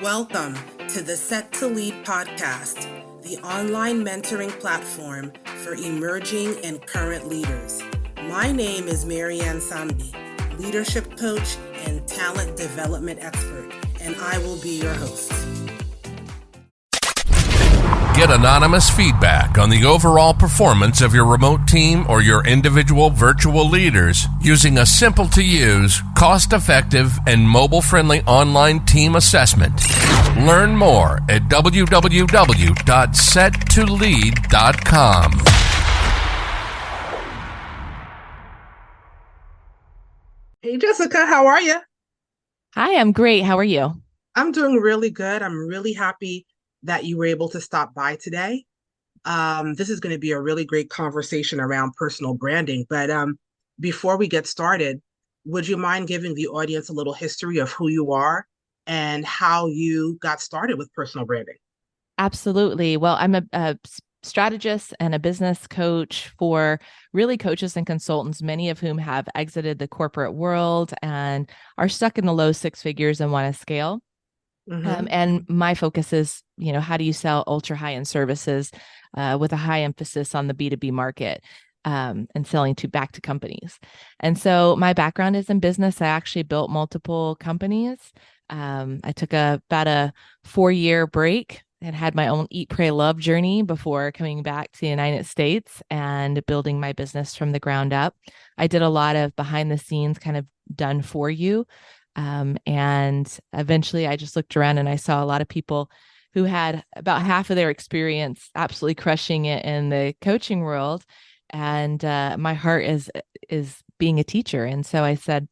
Welcome to the Set to Lead podcast, the online mentoring platform for emerging and current leaders. My name is Marianne Samdi, leadership coach and talent development expert, and I will be your host. Get anonymous feedback on the overall performance of your remote team or your individual virtual leaders using a simple-to-use, cost-effective, and mobile-friendly online team assessment. Learn more at www.settolead.com. Hey, Jessica, how are you? Hi, I'm great. How are you? I'm doing really good. I'm really happy that you were able to stop by today. This is going to be a really great conversation around personal branding. But before we get started, would you mind giving the audience a little history of who you are and how you got started with personal branding? Absolutely. Well, I'm a strategist and a business coach for really coaches and consultants, many of whom have exited the corporate world and are stuck in the low six figures and want to scale. And my focus is, how do you sell ultra high end services with a high emphasis on the B2B market and selling back to companies. And so my background is in business. I actually built multiple companies. I took about a 4-year break and had my own Eat, Pray, Love journey before coming back to the United States and building my business from the ground up. I did a lot of behind the scenes kind of done for you. And eventually I just looked around and I saw a lot of people who had about half of their experience absolutely crushing it in the coaching world. And my heart is being a teacher. And so I said,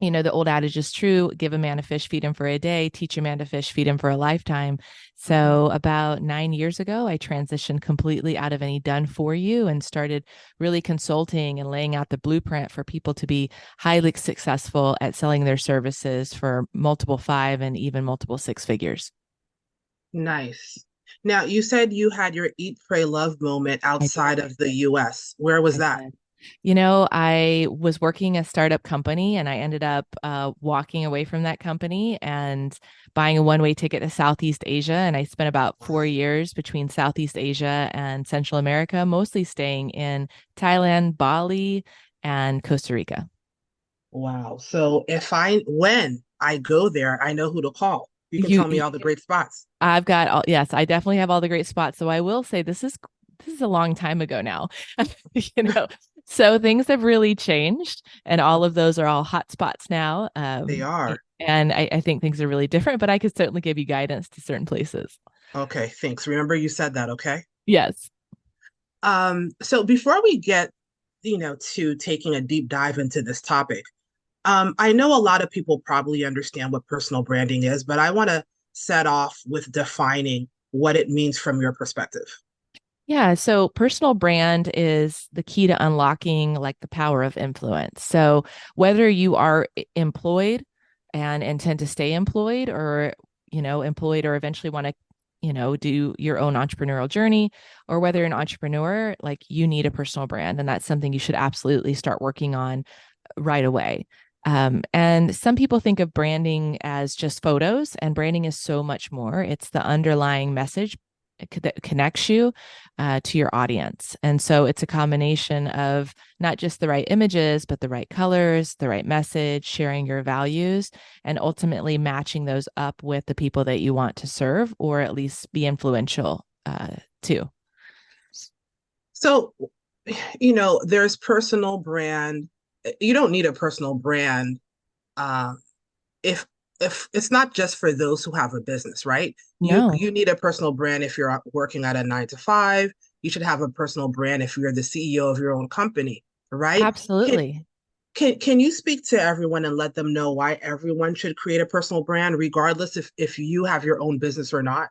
the old adage is true: give a man a fish, feed him for a day; teach a man to fish, feed him for a lifetime. So about 9 years ago, I transitioned completely out of any done for you and started really consulting and laying out the blueprint for people to be highly successful at selling their services for multiple 5 and even multiple 6 figures. Nice. Now, you said you had your Eat, Pray, Love moment outside of the US. Where was that? I was working a startup company and I ended up walking away from that company and buying a one-way ticket to Southeast Asia. And I spent about 4 years between Southeast Asia and Central America, mostly staying in Thailand, Bali, and Costa Rica. Wow. So when I go there, I know who to call. You can tell me all the great spots. I definitely have all the great spots. So I will say this is a long time ago now, so things have really changed and all of those are all hot spots now. They are. And I think things are really different, but I could certainly give you guidance to certain places. Okay, thanks. Remember you said that, okay? Yes. So before we get, to taking a deep dive into this topic, I know a lot of people probably understand what personal branding is, but I want to set off with defining what it means from your perspective. Yeah. So personal brand is the key to unlocking the power of influence. So whether you are employed and intend to stay employed or, employed or eventually want to, do your own entrepreneurial journey, or whether you're an entrepreneur, you need a personal brand. And that's something you should absolutely start working on right away. And some people think of branding as just photos, and branding is so much more. It's the underlying message that connects you to your audience. And so it's a combination of not just the right images, but the right colors, the right message, sharing your values, and ultimately matching those up with the people that you want to serve or at least be influential to. So, there's personal brand. You don't need a personal brand if it's not just for those who have a business, right? No. You need a personal brand if you're working at a 9 to 5. You should have a personal brand if you're the CEO of your own company, right? Absolutely. Can you speak to everyone and let them know why everyone should create a personal brand, regardless if you have your own business or not?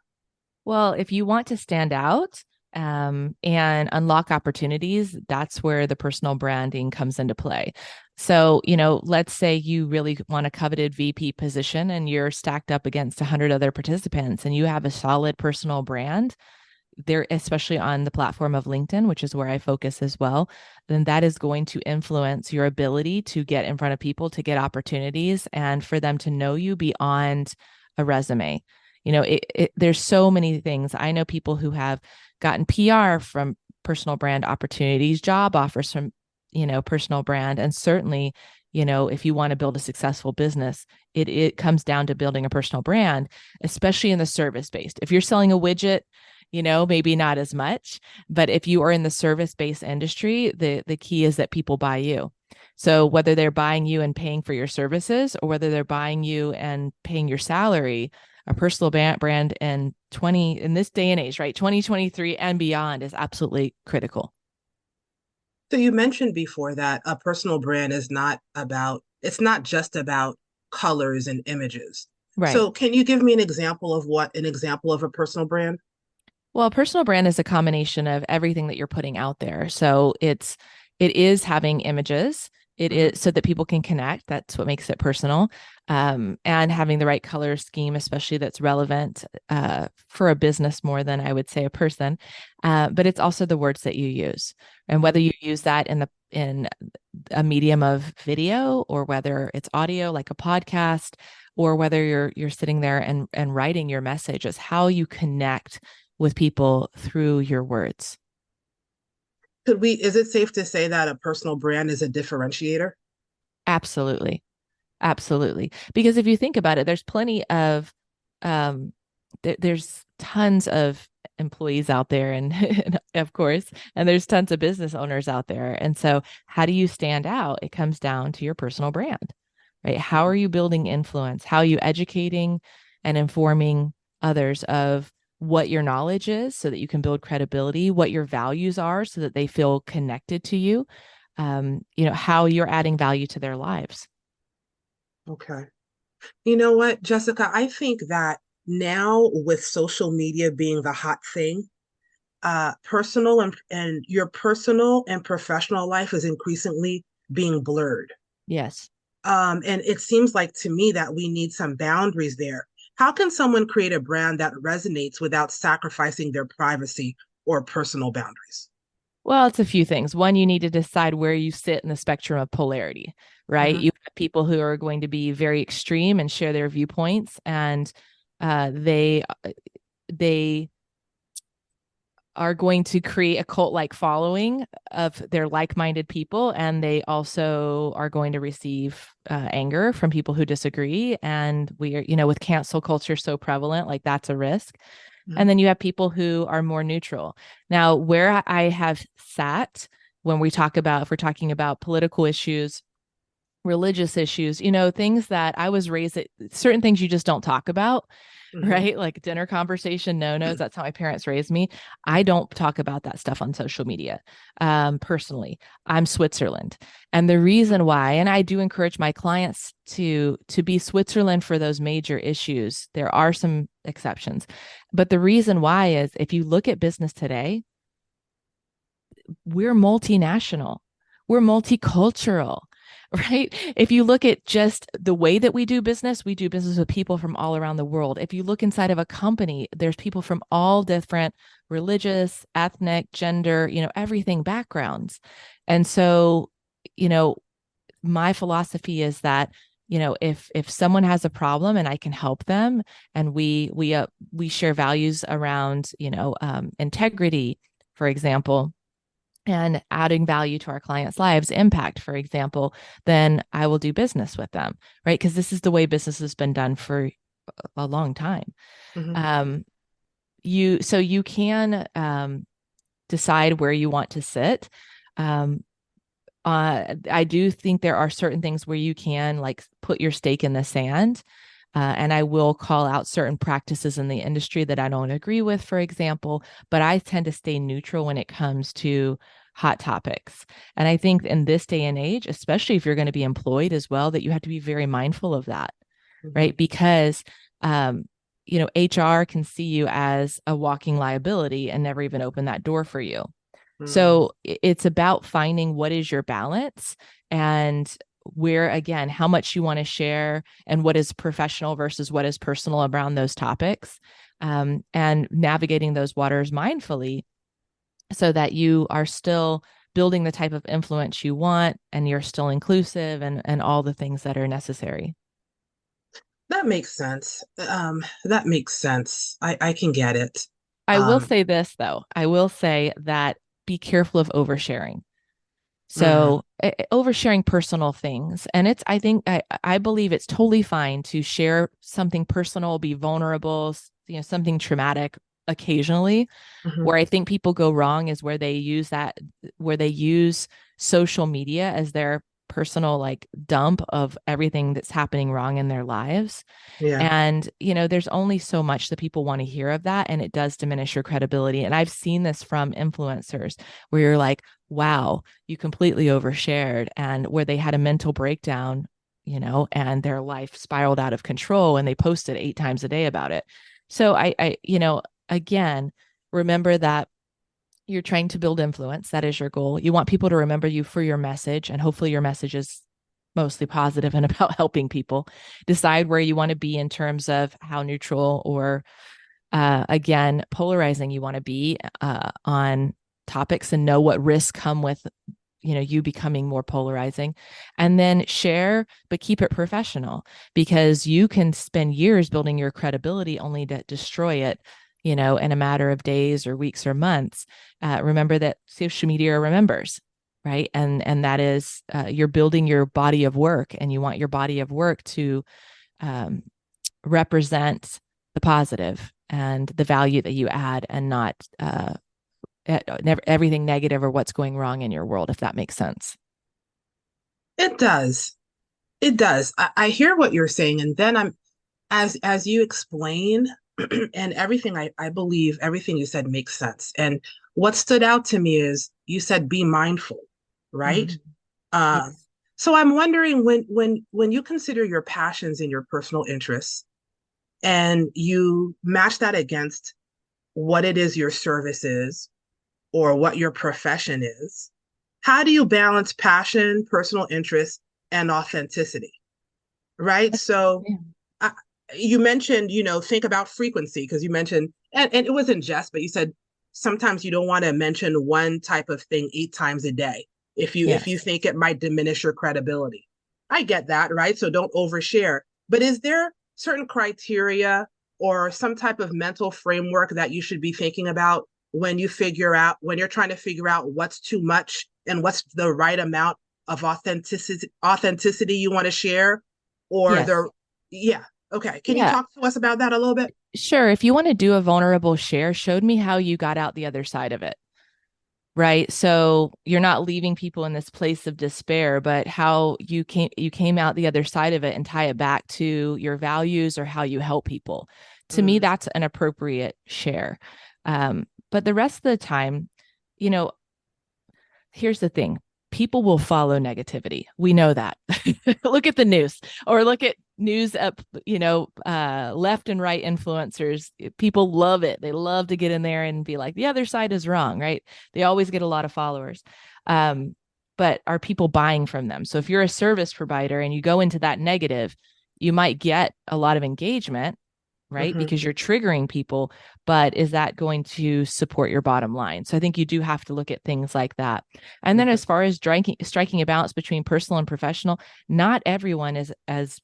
Well, if you want to stand out and unlock opportunities, that's where the personal branding comes into play. So, let's say you really want a coveted VP position and you're stacked up against 100 other participants and you have a solid personal brand there, especially on the platform of LinkedIn, which is where I focus as well, then that is going to influence your ability to get in front of people, to get opportunities, and for them to know you beyond a resume. There's so many things. I know people who have gotten PR from personal brand opportunities, job offers from, personal brand. And certainly, if you want to build a successful business, it comes down to building a personal brand, especially in the service based. If you're selling a widget, maybe not as much, but if you are in the service-based industry, the key is that people buy you. So whether they're buying you and paying for your services, or whether they're buying you and paying your salary, a personal brand in this day and age, right? 2023 and beyond is absolutely critical. So you mentioned before that a personal brand is not about, it's not just about colors and images. Right. So can you give me an example of a personal brand? Well, a personal brand is a combination of everything that you're putting out there. So it is having images. It Hmm. is so that people can connect. That's what makes it personal. And having the right color scheme, especially that's relevant for a business more than I would say a person. But it's also the words that you use, and whether you use that in a medium of video, or whether it's audio like a podcast, or whether you're sitting there and writing your message, is how you connect with people through your words. Is it safe to say that a personal brand is a differentiator? Absolutely. Absolutely. Because if you think about it, there's plenty of um there's tons of employees out there, and of course, and there's tons of business owners out there. And so how do you stand out? It comes down to your personal brand, right? How are you building influence? How are you educating and informing others of what your knowledge is so that you can build credibility, what your values are so that they feel connected to you, how you're adding value to their lives. Okay. You know what, Jessica, I think that now with social media being the hot thing, personal and your personal and professional life is increasingly being blurred. Yes. And it seems like to me that we need some boundaries there. How can someone create a brand that resonates without sacrificing their privacy or personal boundaries? Well, it's a few things. One, you need to decide where you sit in the spectrum of polarity, right? Hmm. You have people who are going to be very extreme and share their viewpoints, and they are going to create a cult-like following of their like-minded people, and they also are going to receive anger from people who disagree. And we are, with cancel culture so prevalent, like that's a risk. And then you have people who are more neutral. Now, where I have sat when if we're talking about political issues, religious issues, things that I was raised at, certain things you just don't talk about, Hmm. right? Like dinner conversation, no nos. That's how my parents raised me. I don't talk about that stuff on social media. Personally, I'm Switzerland. And the reason why, and I do encourage my clients to be Switzerland for those major issues. There are some exceptions. But the reason why is, if you look at business today, we're multinational, we're multicultural, right? If you look at just the way that we do business with people from all around the world. If you look inside of a company, there's people from all different religious, ethnic, gender, everything backgrounds. And so, you know, my philosophy is that, if someone has a problem and I can help them, and we share values around, integrity, for example, and adding value to our clients' lives, impact, for example, then I will do business with them, right? Because this is the way business has been done for a long time. Hmm. Um, you can decide where you want to sit. Um, I do think there are certain things where you can like put your stake in the sand. And I will call out certain practices in the industry that I don't agree with, for example, but I tend to stay neutral when it comes to hot topics. And I think in this day and age, especially if you're going to be employed as well, that you have to be very mindful of that, Hmm. right? Because, um, HR can see you as a walking liability and never even open that door for you. Hmm. So it's about finding what is your balance, and where, again, how much you want to share, and what is professional versus what is personal around those topics, and navigating those waters mindfully so that you are still building the type of influence you want, and you're still inclusive, and all the things that are necessary. That makes sense. That makes sense. I can get it. I will Um, say this though. I will say that be careful of oversharing. mm, So oversharing personal things. And I think, I believe it's totally fine to share something personal, be vulnerable, something traumatic occasionally. mhm, Where I think people go wrong is where they use social media as their personal like dump of everything that's happening wrong in their lives. yeah, And, there's only so much that people want to hear of that. And it does diminish your credibility. And I've seen this from influencers where you're like, wow, you completely overshared, and where they had a mental breakdown, and their life spiraled out of control and they posted 8 times a day about it. So again, remember that you're trying to build influence. That is your goal. You want people to remember you for your message, and hopefully your message is mostly positive and about helping people. Decide where you want to be in terms of how neutral or, again, polarizing you want to be on topics, and know what risks come with you becoming more polarizing. And then share, but keep it professional, because you can spend years building your credibility only to destroy it in a matter of days or weeks or months. Remember that social media remembers, right? And that is, you're building your body of work, and you want your body of work to um, represent the positive and the value that you add, and not everything negative or what's going wrong in your world, if that makes sense. it does. It does. I hear what you're saying, and then as you explain, and everything I believe everything you said makes sense. And what stood out to me is you said be mindful, right? Mm-hmm. Uh, Yes. so I'm wondering when you consider your passions and your personal interests, and you match that against what it is your service is or what your profession is, how do you balance passion, personal interest, and authenticity? Right? So Yeah. uh, you mentioned, think about frequency because you mentioned, and it wasn't just, but you said sometimes you don't want to mention one type of thing 8 times a day if you Yes. think it might diminish your credibility. I get that, right? So don't overshare. But is there certain criteria or some type of mental framework that you should be thinking about when you're trying to figure out what's too much and what's the right amount of authenticity you want to share, or Yes. the yeah. Okay. Can you Yeah. talk to us about that a little bit? Sure. If you want to do a vulnerable share, showed me how you got out the other side of it. Right. So you're not leaving people in this place of despair, but how you came out the other side of it, and tie it back to your values or how you help people. To me, Mm, that's an appropriate share. But the rest of the time, you know, here's the thing: people will follow negativity. We know that. Look at the news, or look at news up, left and right influencers. People love it. They love to get in there and be like, the other side is wrong, right? They always get a lot of followers. Um, but are people buying from them? So if you're a service provider and you go into that negative, you might get a lot of engagement, right? hmm Because you're triggering people, but is that going to support your bottom line? So I think you do have to look at things like that. And then hmm as far as striking a balance between personal and professional, not everyone is as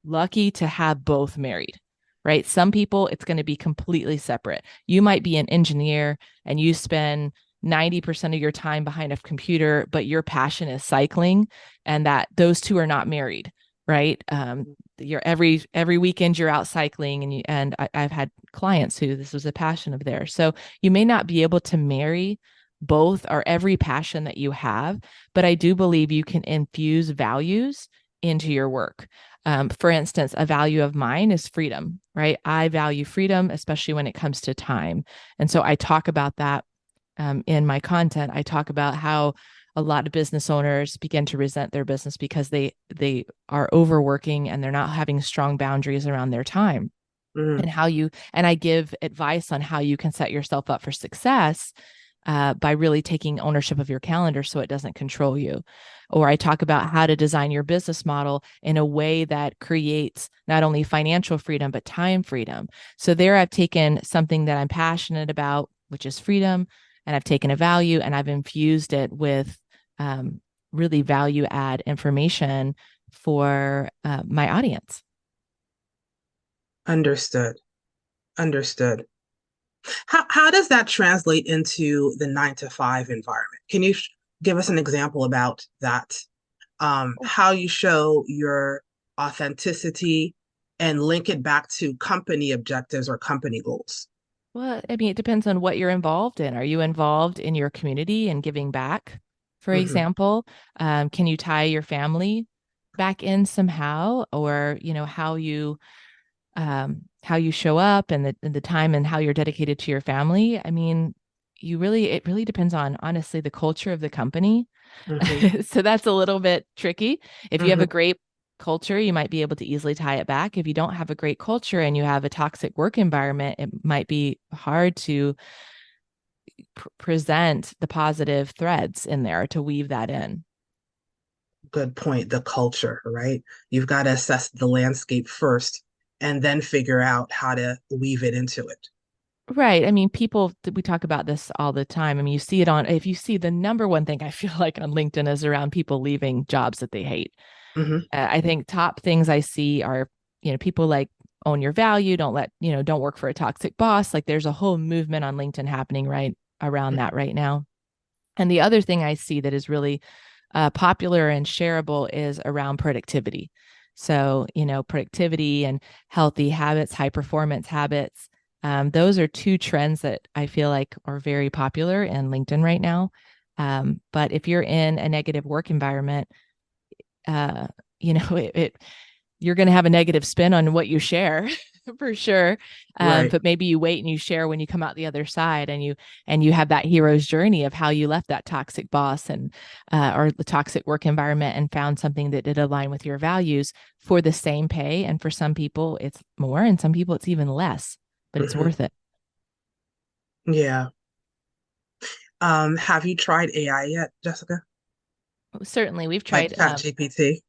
lucky to have both married, right? Some people, it's going to be completely separate. You might be an engineer and you spend 90% of your time behind a computer, but your passion is cycling, and that those two are not married, right? You're every weekend you're out cycling, and I've had clients who this was a passion of theirs. So you may not be able to marry both or every passion that you have, but I do believe you can infuse values into your work. For instance, a value of mine is freedom, right? I value freedom, especially when it comes to time. And so I talk about that in my content. I talk about how a lot of business owners begin to resent their business because they are overworking and they're not having strong boundaries around their time, hmm and I give advice on how you can set yourself up for success by really taking ownership of your calendar so it doesn't control you. Or I talk about how to design your business model in a way that creates not only financial freedom, but time freedom. So there I've taken something that I'm passionate about, which is freedom, and I've taken a value and I've infused it with um, really value add information for my audience. Understood. Understood. How does that translate into the 9 to 5 environment? Can you give us an example about that? How you show your authenticity and link it back to company objectives or company goals. Well, I mean, it depends on what you're involved in. Are you involved in your community and giving back, for Hmm. example? Can you tie your family back in somehow, or how you show up and the time and how you're dedicated to your family? I mean, it really depends on honestly the culture of the company. Hmm. So that's a little bit tricky. If you have a Hmm. great culture, you might be able to easily tie it back. If you don't have a great culture and you have a toxic work environment, it might be hard to present the positive threads in there to weave that in. Good point. The culture, right? You've got to assess the landscape first and then figure out how to weave it into it. Right. I mean, we talk about this all the time. I mean, if you see the number one thing I feel like on LinkedIn is around people leaving jobs that they hate. Hmm. I think top things I see are, people like own your value, don't work for a toxic boss. Like there's a whole movement on LinkedIn happening right around that right now. And the other thing I see that is really popular and shareable is around productivity. So, productivity and healthy habits, high performance habits. Those are two trends that I feel like are very popular in LinkedIn right now. But if you're in a negative work environment, uh, you're going to have a negative spin on what you share for sure. Right. But maybe you wait and you share when you come out the other side and you have that hero's journey of how you left that toxic boss and or the toxic work environment and found something that did align with your values for the same pay. And for some people it's more and some people it's even less, but it's Hmm. worth it. Yeah. Have you tried AI yet, Jessica? Certainly, we've Like tried. ChatGPT?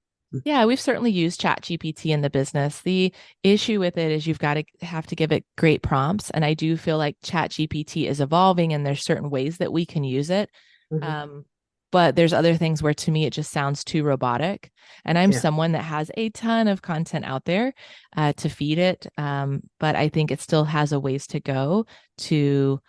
Yeah, we've certainly used ChatGPT in the business. The issue with it is you've got to have to give it great prompts. And I do feel like ChatGPT is evolving and there's certain ways that we can use it. Hmm. Um, but there's other things where to me it just sounds too robotic. And I'm Yeah. someone that has a ton of content out there to feed it. But I think it still has a ways to go to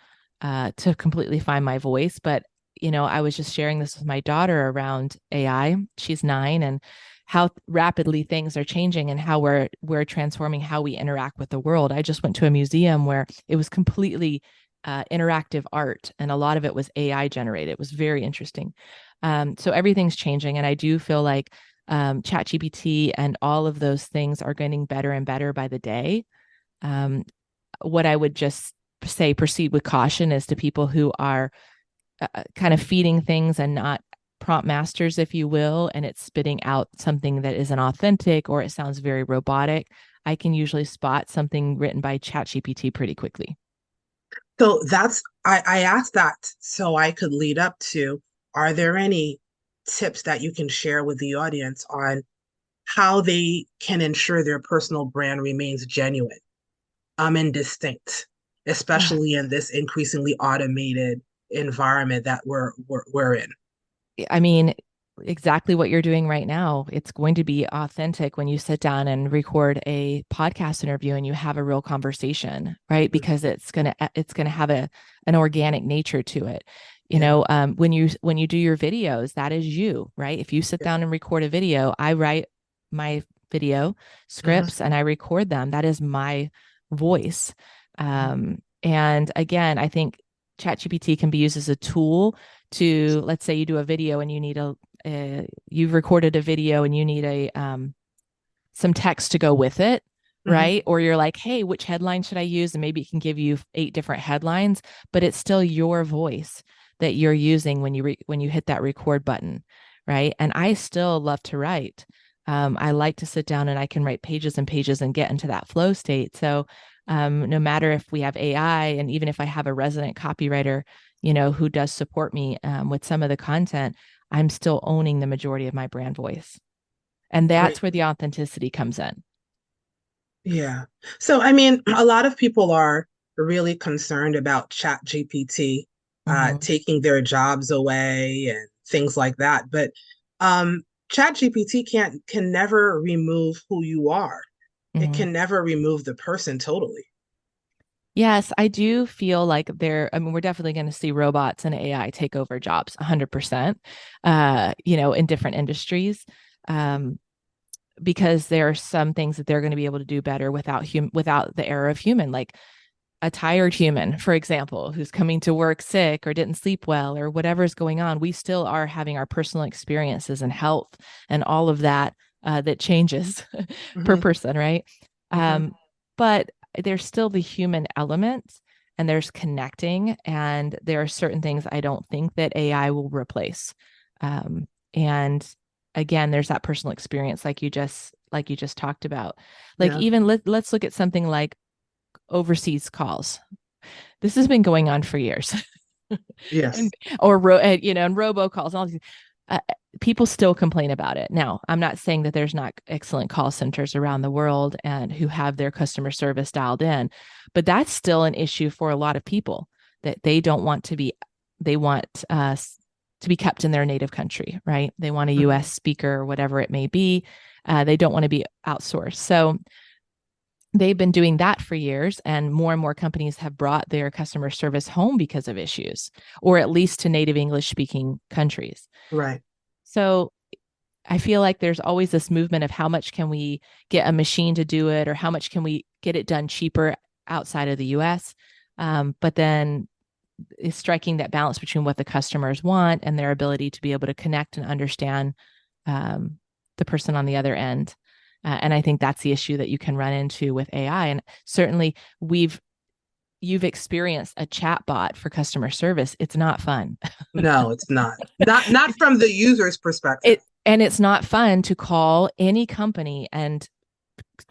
to completely find my voice. But I was just sharing this with my daughter around AI. She's 9, and how rapidly things are changing and how we're transforming how we interact with the world. I just went to a museum where it was completely interactive art, and a lot of it was AI generated. It was very interesting. So everything's changing, and I do feel like ChatGPT and all of those things are getting better and better by the day. Um, what I would just say, proceed with caution, is to people who are kind of feeding things and not prompt masters, if you will, and it's spitting out something that isn't authentic or it sounds very robotic. I can usually spot something written by ChatGPT pretty quickly. So I asked that so I could lead up to, are there any tips that you can share with the audience on how they can ensure their personal brand remains genuine, and distinct, especially in this increasingly automated environment that we're in? I mean, exactly what you're doing right now. It's going to be authentic when you sit down and record a podcast interview and you have a real conversation, right? Mhm. Because it's gonna have an organic nature to it. Yeah. When you do your videos, that is you, right? If you sit Yeah. down and record a video, I write my video Hmm. scripts and I record them. That is my voice. And again, I think ChatGPT can be used as a tool to, let's say you do a video and you've recorded a video and you need a some text to go with it, Hmm. right? Or you're like, hey, which headline should I use? And maybe it can give you 8 different headlines, but it's still your voice that you're using when when you hit that record button, right? And I still love to write. I like to sit down and I can write pages and pages and get into that flow state. So no matter if we have AI, and even if I have a resident copywriter, who does support me with some of the content, I'm still owning the majority of my brand voice. And Great. that's where the authenticity comes in. Yeah. So, I mean, a lot of people are really concerned about Chat GPT Mhm. taking their jobs away and things like that. But Chat GPT can never remove who you are. it Mhm. can never remove the person totally. Yes, I do feel like I mean, we're definitely going to see robots and AI take over jobs 100%, in different industries. Um, because there are some things that they're going to be able to do better without the error of human, like a tired human, for example, who's coming to work sick or didn't sleep well or whatever's going on. We still are having our personal experiences and health and all of that that changes per Hmm. person, right? Hmm. But there's still the human element, and there's connecting, and there are certain things I don't think that AI will replace. And again, there's that personal experience, like you just talked about. Like, Yeah. even let's look at something like overseas calls. This has been going on for years. Yes. and and robocalls and all these. Uh, People still complain about it. Now, I'm not saying that there's not excellent call centers around the world and who have their customer service dialed in, but that's still an issue for a lot of people, that they don't want to be. They want to be kept in their native country, right? They want a Hmm. U.S. speaker or whatever it may be. They don't want to be outsourced. So they've been doing that for years, and more companies have brought their customer service home because of issues, or at least to native English speaking countries. Right. So I feel like there's always this movement of how much can we get a machine to do it, or how much can we get it done cheaper outside of the US. But then is striking that balance between what the customers want and their ability to be able to connect and understand um, the person on the other end. And I think that's the issue that you can run into with AI. And certainly you've experienced a chat bot for customer service. It's not fun. No, it's not. Not from the user's perspective. It's not fun to call any company and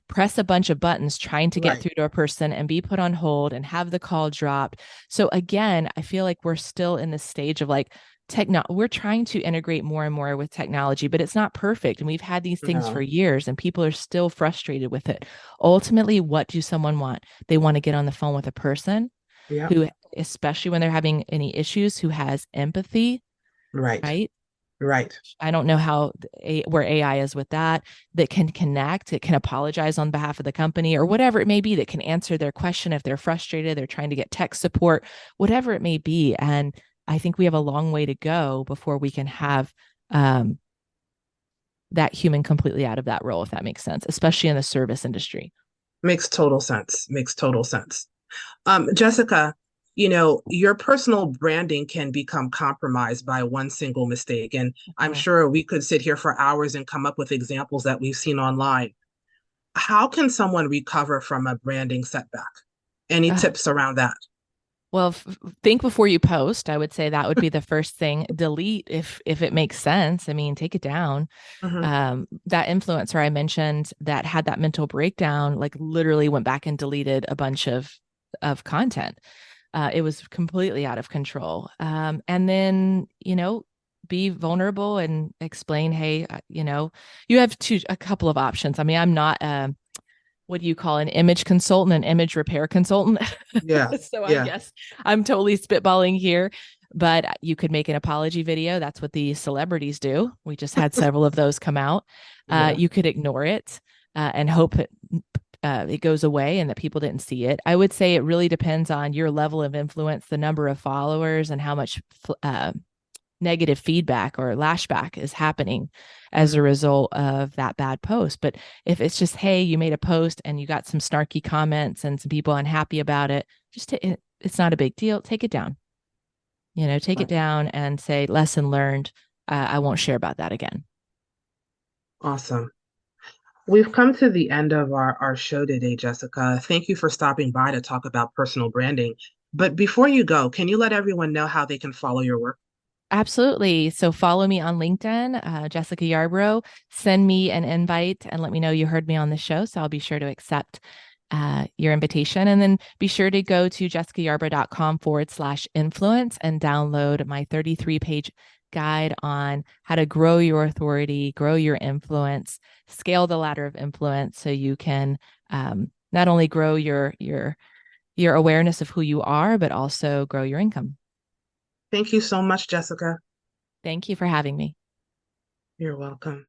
press a bunch of buttons trying to get Right. through to a person and be put on hold and have the call dropped. So again, I feel like we're still in the stage of like we're trying to integrate more and more with technology, but it's not perfect. And we've had these things for No. years and people are still frustrated with it. Ultimately, what do someone want? They want to get on the phone with a person Yeah. who, especially when they're having any issues, who has empathy, Right. right? Right. I don't know where AI is with that, that can connect, it can apologize on behalf of the company or whatever it may be, that can answer their question if they're frustrated, they're trying to get tech support, whatever it may be. And I think we have a long way to go before we can have um, that human completely out of that role, if that makes sense, especially in the service industry. Makes total sense. Makes total sense. Jessica, your personal branding can become compromised by one single mistake. And I'm Mhm. sure we could sit here for hours and come up with examples that we've seen online. How can someone recover from a branding setback? Any Uh, tips around that? well, think before you post. I would say that would be the first thing. Delete if it makes sense. I mean, take it down. Hmm. That influencer I mentioned that had that mental breakdown, like literally went back and deleted a bunch of content. It was completely out of control. And then, be vulnerable and explain, hey, you have a couple of options. I mean, I'm not what do you call an image consultant, an image repair consultant. Yeah. So I Yeah. guess I'm totally spitballing here, but you could make an apology video. That's what the celebrities do. We just had several of those come out. Yeah. You could ignore it and hope it goes away and that people didn't see it. I would say it really depends on your level of influence, the number of followers, and how much negative feedback or lashback is happening as a Hmm. result of that bad post. But if it's just, hey, you made a post and you got some snarky comments and some people unhappy about it, it's not a big deal. Take it down. Take it Right. down and say, lesson learned. I won't share about that again. Awesome. We've come to the end of our show today, Jessica. Thank you for stopping by to talk about personal branding. But before you go, can you let everyone know how they can follow your work? Absolutely. So follow me on LinkedIn, Jessica Yarbrough. Send me an invite and let me know you heard me on the show. So I'll be sure to accept your invitation. And then be sure to go to jessicayarbrough.com/influence and download my 33-page guide on how to grow your authority, grow your influence, scale the ladder of influence so you can not only grow your awareness of who you are, but also grow your income. Thank you so much, Jessica. Thank you for having me. You're welcome.